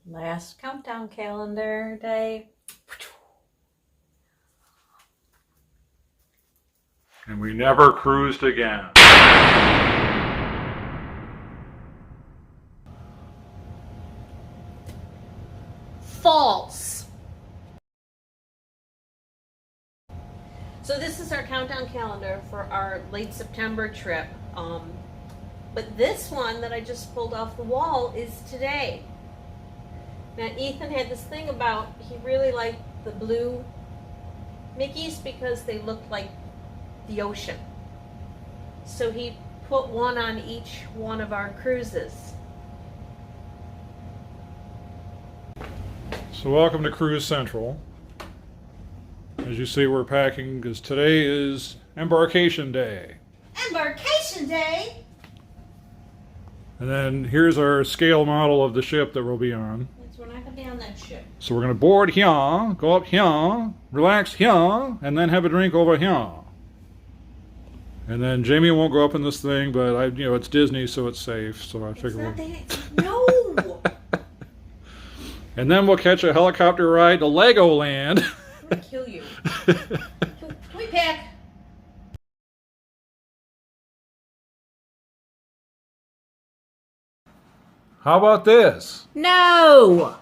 Last countdown calendar day. And we never cruised again. False. So this is our countdown calendar for our late September trip. But this one that I just pulled off the wall is today. Now Ethan had this thing about he really liked the blue Mickeys because they looked like the ocean. So he put one on each one of our cruises. So welcome to Cruise Central. As you see, we're packing because today is embarkation day. Embarkation day? And then here's our scale model of the ship that we'll be on. That's we're not going to be on that ship. So we're going to board here, go up here, relax here, and then have a drink over here. And then Jamie won't go up in this thing, but it's Disney, so it's safe. So I figure No. And then we'll catch a helicopter ride to Legoland. I'm going to kill you. Can we pack? How about this? No.